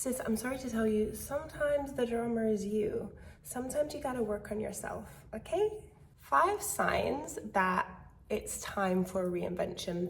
Sis, I'm sorry to tell you, sometimes the drama is you. Sometimes you gotta work on yourself, okay? 5 signs that it's time for a reinvention.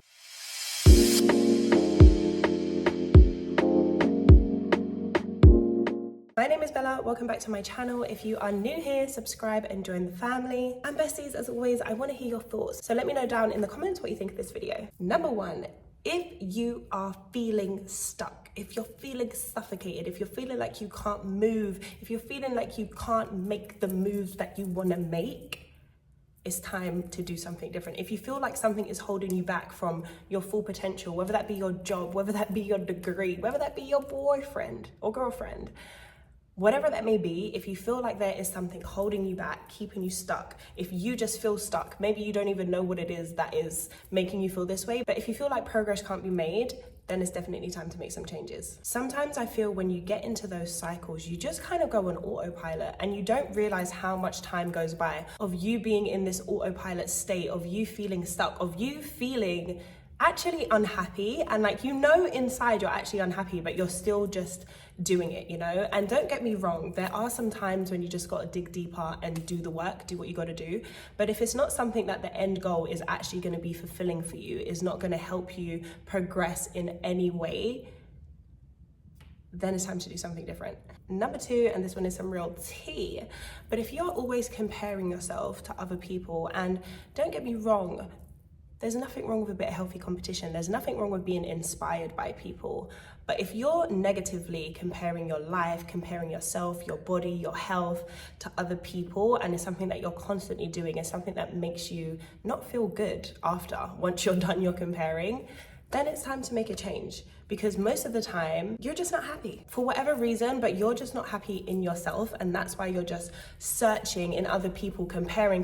My name is Bella, welcome back to my channel. If you are new here, subscribe and join the family. And besties, as always, I wanna hear your thoughts. So let me know down in the comments what you think of this video. Number 1, if you are feeling stuck, if you're feeling suffocated, if you're feeling like you can't move, if you're feeling like you can't make the moves that you wanna make, it's time to do something different. If you feel like something is holding you back from your full potential, whether that be your job, whether that be your degree, whether that be your boyfriend or girlfriend, whatever that may be, if you feel like there is something holding you back, keeping you stuck, if you just feel stuck, maybe you don't even know what it is that is making you feel this way, but if you feel like progress can't be made, then it's definitely time to make some changes. Sometimes I feel when you get into those cycles, you just kind of go on autopilot and you don't realize how much time goes by of you being in this autopilot state, of you feeling stuck, of you feeling actually unhappy, and like, you know, inside you're actually unhappy, but you're still just doing it, you know? And don't get me wrong, there are some times when you just gotta dig deeper and do the work, do what you gotta do. But if it's not something that the end goal is actually gonna be fulfilling for you, is not gonna help you progress in any way, then it's time to do something different. Number 2, and this one is some real tea, but if you're always comparing yourself to other people, and don't get me wrong, there's nothing wrong with a bit of healthy competition. There's nothing wrong with being inspired by people. But if you're negatively comparing your life, comparing yourself, your body, your health to other people, and it's something that you're constantly doing, it's something that makes you not feel good once you're done your comparing, then it's time to make a change. Because most of the time, you're just not happy for whatever reason, but you're just not happy in yourself. And that's why you're just searching in other people, comparing,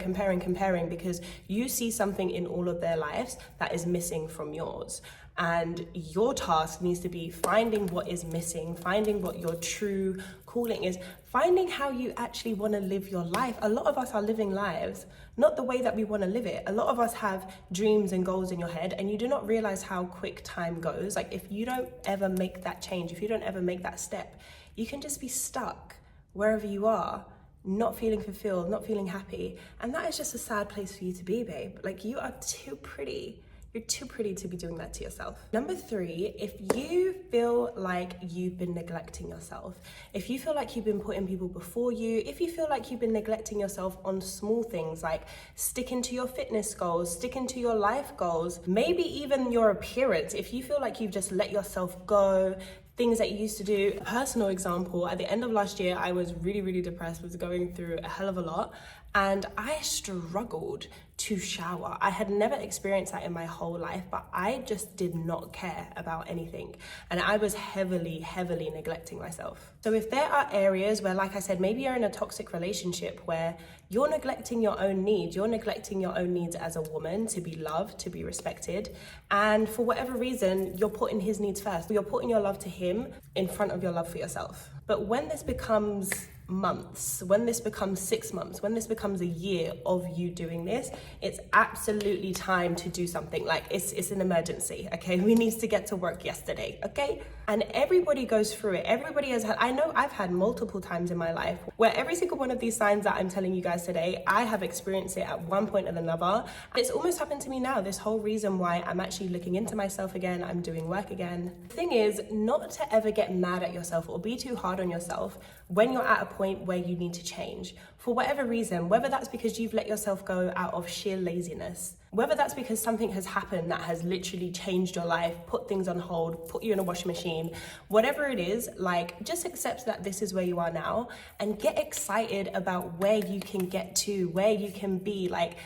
because you see something in all of their lives that is missing from yours. And your task needs to be finding what is missing, finding what your true calling is, finding how you actually want to live your life. A lot of us are living lives not the way that we want to live it. A lot of us have dreams and goals in your head, and you do not realize how quick time goes. Like, if you don't ever make that change, if you don't ever make that step, you can just be stuck wherever you are, not feeling fulfilled, not feeling happy. And that is just a sad place for you to be, babe. Like, you are too pretty. You're too pretty to be doing that to yourself. Number 3, if you feel like you've been neglecting yourself, if you feel like you've been putting people before you, if you feel like you've been neglecting yourself on small things like sticking to your fitness goals, sticking to your life goals, maybe even your appearance, if you feel like you've just let yourself go, things that you used to do. A personal example, at the end of last year, I was really depressed, was going through a hell of a lot, and I struggled to shower. I had never experienced that in my whole life, but I just did not care about anything. And I was heavily neglecting myself. So if there are areas where, like I said, maybe you're in a toxic relationship where you're neglecting your own needs, you're neglecting your own needs as a woman to be loved, to be respected, and for whatever reason, you're putting his needs first. You're putting your love to him in front of your love for yourself. But when this becomes months, when this becomes 6 months, when this becomes a year of you doing this, it's absolutely time to do something. Like, it's an emergency, okay? We need to get to work yesterday, okay? And everybody goes through it. Everybody has had, I know I've had multiple times in my life where every single one of these signs that I'm telling you guys today, I have experienced it at one point or another. And it's almost happened to me now. This whole reason why I'm actually looking into myself again, I'm doing work again. The thing is, not to ever get mad at yourself or be too hard on yourself when you're at a point where you need to change. For whatever reason, whether that's because you've let yourself go out of sheer laziness, whether that's because something has happened that has literally changed your life, put things on hold, put you in a washing machine, whatever it is, like, just accept that this is where you are now and get excited about where you can get to, where you can be. Like,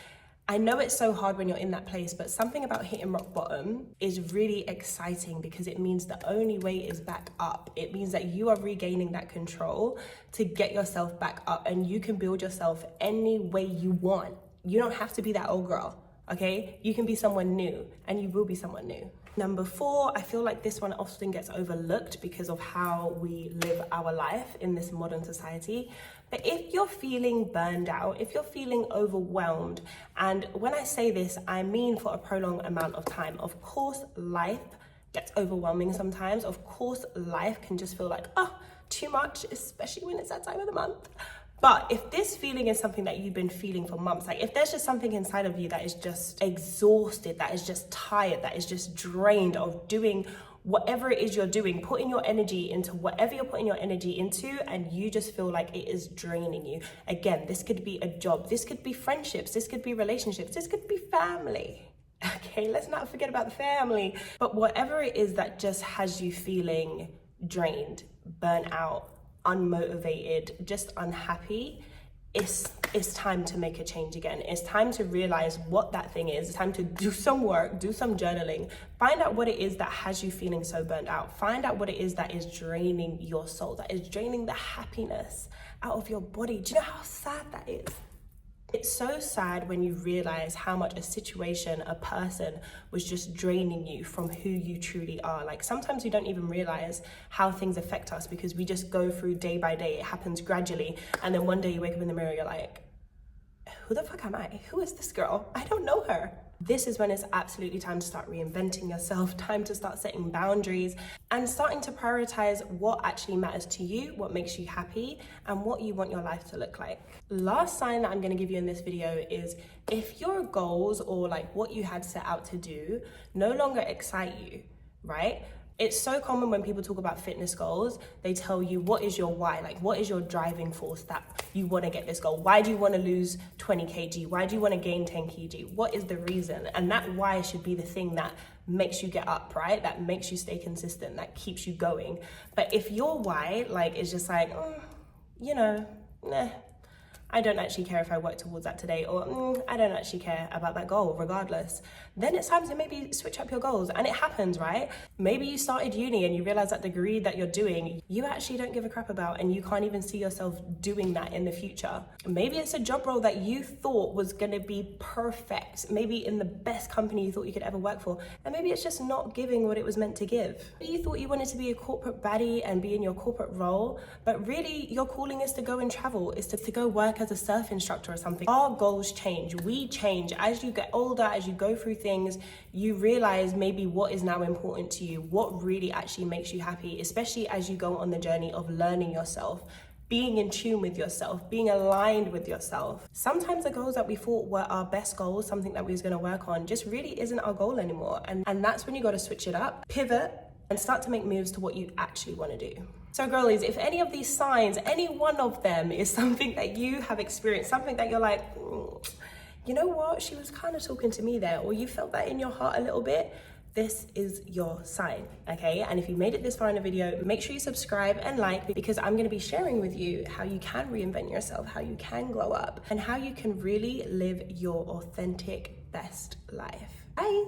I know it's so hard when you're in that place, but something about hitting rock bottom is really exciting because it means the only way is back up. It means that you are regaining that control to get yourself back up, and you can build yourself any way you want. You don't have to be that old girl, okay? You can be someone new, and you will be someone new. Number 4, I feel like this one often gets overlooked because of how we live our life in this modern society. But if you're feeling burned out, if you're feeling overwhelmed, and when I say this, I mean for a prolonged amount of time, of course, life gets overwhelming sometimes. Of course, life can just feel like, oh, too much, especially when it's that time of the month. But if this feeling is something that you've been feeling for months, like if there's just something inside of you that is just exhausted, that is just tired, that is just drained of doing whatever it is you're doing, putting your energy into whatever you're putting your energy into, and you just feel like it is draining you. Again, this could be a job, this could be friendships, this could be relationships, this could be family. Okay, let's not forget about the family. But whatever it is that just has you feeling drained, burnt out, unmotivated, just unhappy, it's time to make a change again. It's time to realize what that thing is. It's time to do some work, do some journaling, find out what it is that has you feeling so burnt out. Find out what it is that is draining your soul, that is draining the happiness out of your body. Do you know how sad that is? It's so sad when you realize how much a situation, a person was just draining you from who you truly are. Like sometimes we don't even realize how things affect us because we just go through day by day. It happens gradually. And then one day you wake up in the mirror, you're like, who the fuck am I? Who is this girl? I don't know her. This is when it's absolutely time to start reinventing yourself, time to start setting boundaries and starting to prioritize what actually matters to you, what makes you happy, and what you want your life to look like. Last sign that I'm going to give you in this video is if your goals or like what you had set out to do no longer excite you, right? It's so common when people talk about fitness goals, they tell you what is your why, like what is your driving force that you want to get this goal? Why do you want to lose 20 kg? Why do you want to gain 10 kg? What is the reason? And that why should be the thing that makes you get up, right? That makes you stay consistent, that keeps you going. But if your why like is just like, I don't actually care if I work towards that today, or I don't actually care about that goal regardless, then it's time to maybe switch up your goals. And it happens, right? Maybe you started uni and you realize that degree that you're doing, you actually don't give a crap about, and you can't even see yourself doing that in the future. Maybe it's a job role that you thought was gonna be perfect, maybe in the best company you thought you could ever work for, and maybe it's just not giving what it was meant to give. You thought you wanted to be a corporate baddie and be in your corporate role, but really your calling is to go and travel, is to go work as a surf instructor or something. Our goals change, we change. As you get older, as you go through things, you realize maybe what is now important to you, what really actually makes you happy, especially as you go on the journey of learning yourself, being in tune with yourself, being aligned with yourself. Sometimes the goals that we thought were our best goals, something that we was gonna work on, just really isn't our goal anymore. And that's when you gotta switch it up, pivot, and start to make moves to what you actually wanna do. So girlies, if any of these signs, any one of them is something that you have experienced, something that you're like, you know what, she was kind of talking to me there, or you felt that in your heart a little bit, this is your sign, okay? And if you made it this far in the video, make sure you subscribe and like, because I'm gonna be sharing with you how you can reinvent yourself, how you can glow up, and how you can really live your authentic best life. Bye.